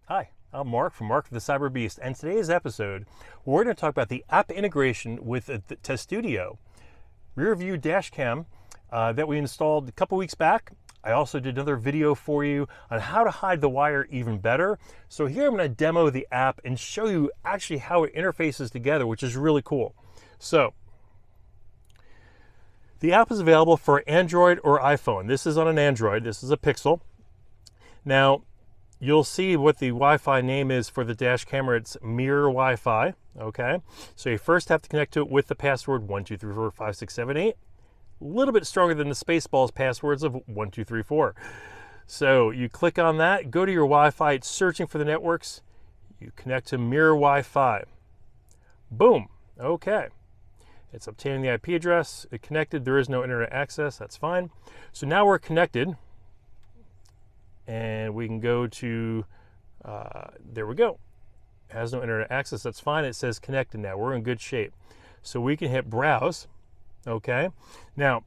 Hi, I'm Mark from Mark the Cyberbeast, and today's episode, we're going to talk about the app integration with the Tesstudio rear view dash cam that we installed a couple weeks back. I also did another video for you on how to hide the wire even better. So here I'm going to demo the app and show you actually how it interfaces together, which is really cool. So the app is available for Android or iPhone. This is on an Android. This is a Pixel. Now, you'll see what the Wi-Fi name is for the dash camera. It's Mirror Wi-Fi, okay? So you first have to connect to it with the password 12345678. A little bit stronger than the Spaceballs passwords of 1234. So you click on that, go to your Wi-Fi, it's searching for the networks. You connect to Mirror Wi-Fi. Boom, okay. It's obtaining the IP address, it connected, there is no internet access, that's fine. So now we're connected. And we can go to, there we go. It has no internet access, that's fine. It says connected now, we're in good shape. So we can hit browse, okay? Now,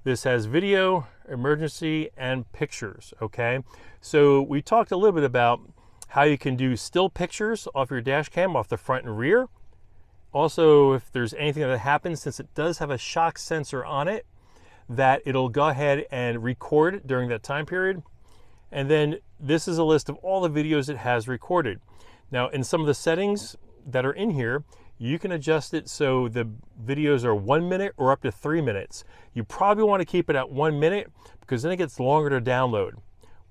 this has video, emergency, and pictures, okay? So we talked a little bit about how you can do still pictures off your dash cam, off the front and rear. Also, if there's anything that happens, since it does have a shock sensor on it, that it'll go ahead and record during that time period. And then this is a list of all the videos it has recorded. Now, in some of the settings that are in here, you can adjust it so the videos are 1 minute or up to 3 minutes. You probably want to keep it at 1 minute because then it gets longer to download.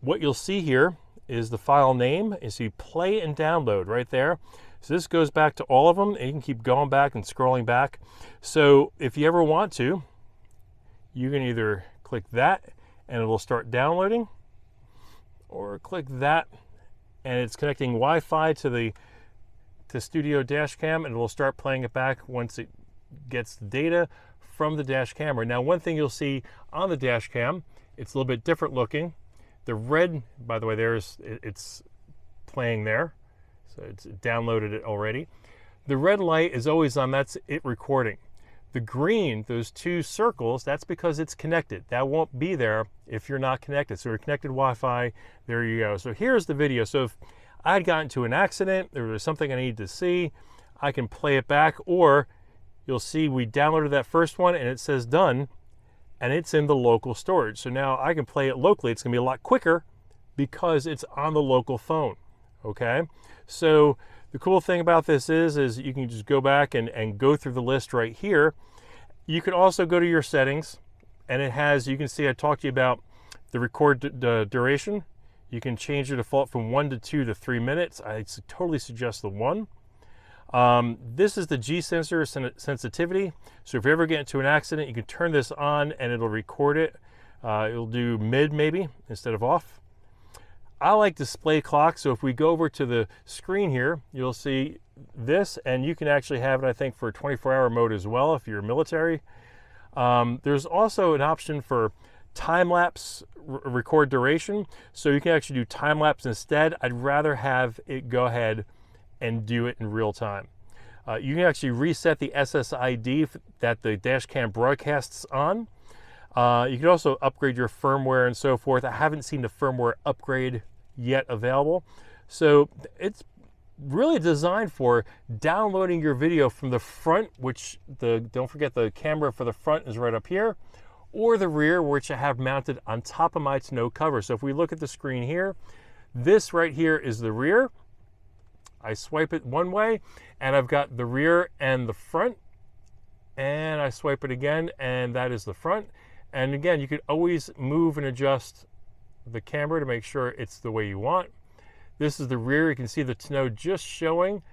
What you'll see here is the file name. You see play and download right there. So this goes back to all of them, and you can keep going back and scrolling back. So if you ever want to, you can either click that and it will start downloading, or click that and it's connecting Wi-Fi to the Tesstudio Dashcam, and it will start playing it back once it gets the data from the dash camera. Now, one thing you'll see on the dash cam, it's a little bit different looking. The red, by the way, it's playing there, so it's downloaded it already. The red light is always on, that's it recording. The green, those two circles, that's because it's connected. That won't be there if you're not connected. So we're connected Wi-Fi, there you go. So here's the video. So if I'd gotten into an accident, there was something I needed to see, I can play it back, or you'll see we downloaded that first one and it says done, and it's in the local storage. So now I can play it locally. It's gonna be a lot quicker because it's on the local phone, okay? So the cool thing about this is you can just go back and go through the list right here. You can also go to your settings, and it has, you can see I talked to you about the record duration. You can change your default from 1 to 2 to 3 minutes. I totally suggest the 1. This is the G sensor sensitivity. So if you ever get into an accident, you can turn this on and it'll record it. It'll do mid maybe instead of off. I like display clock, so if we go over to the screen here, you'll see this, and you can actually have it, I think, for 24-hour mode as well if you're military. There's also an option for time-lapse record duration, so you can actually do time-lapse instead. I'd rather have it go ahead and do it in real time. You can actually reset the SSID that the dash cam broadcasts on. You can also upgrade your firmware and so forth. I haven't seen the firmware upgrade yet available. So it's really designed for downloading your video from the front, which don't forget the camera for the front is right up here, or the rear, which I have mounted on top of my tonneau cover. So if we look at the screen here, this right here is the rear. I swipe it one way and I've got the rear and the front, and I swipe it again and that is the front. And again, you could always move and adjust the camera to make sure it's the way you want. This is the rear. You can see the tonneau just showing.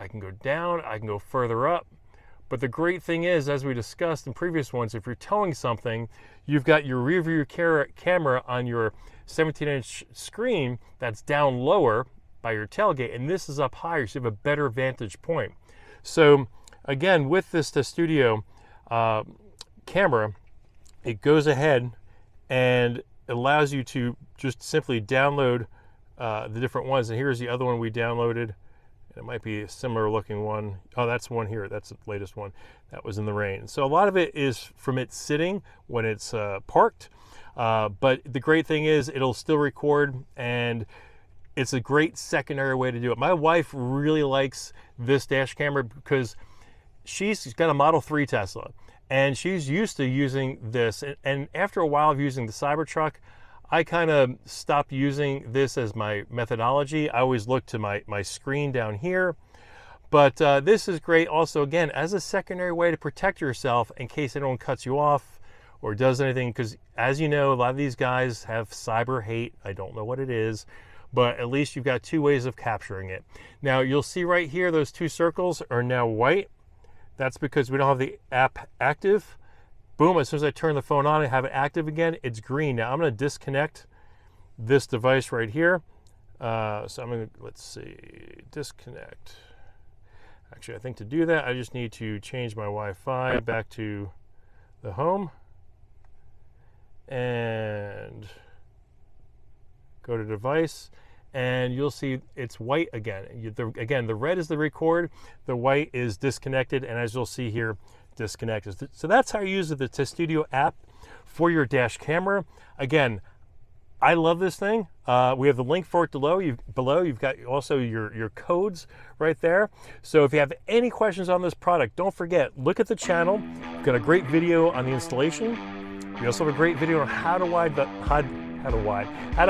I can go down, I can go further up. But the great thing is, as we discussed in previous ones, if you're towing something, you've got your rear view camera on your 17-inch screen that's down lower by your tailgate, and this is up higher, so you have a better vantage point. So again, with this Tesstudio camera, it goes ahead and allows you to just simply download the different ones. And here's the other one we downloaded. It might be a similar looking one. Oh, that's one here. That's the latest one. That was in the rain. So a lot of it is from it sitting when it's parked. But the great thing is it'll still record, and it's a great secondary way to do it. My wife really likes this dash camera because she's got a Model 3 Tesla, and she's used to using this. And after a while of using the Cybertruck, I kind of stopped using this as my methodology. I always look to my screen down here. But this is great also, again, as a secondary way to protect yourself in case anyone cuts you off or does anything. Because as you know, a lot of these guys have cyber hate. I don't know what it is, but at least you've got two ways of capturing it. Now, you'll see right here, those two circles are now white. That's because we don't have the app active. Boom, as soon as I turn the phone on and have it active again, it's green. Now I'm gonna disconnect this device right here. So I'm gonna, let's see, disconnect. Actually, I think to do that, I just need to change my Wi-Fi back to the home and go to device, and you'll see it's white again. Again, the red is the record, the white is disconnected, and as you'll see here, disconnected. So that's how you use the Tesstudio app for your dash camera. Again, I love this thing. We have the link for it below. You've got also your codes right there. So if you have any questions on this product, don't forget, look at the channel. We've got a great video on the installation. We also have a great video on how to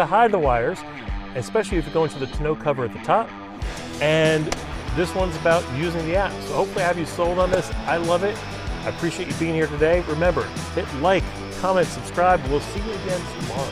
hide the wires, especially if you go into the tonneau cover at the top. And this one's about using the app. So hopefully I have you sold on this. I love it. I appreciate you being here today. Remember, hit like, comment, subscribe. We'll see you again tomorrow.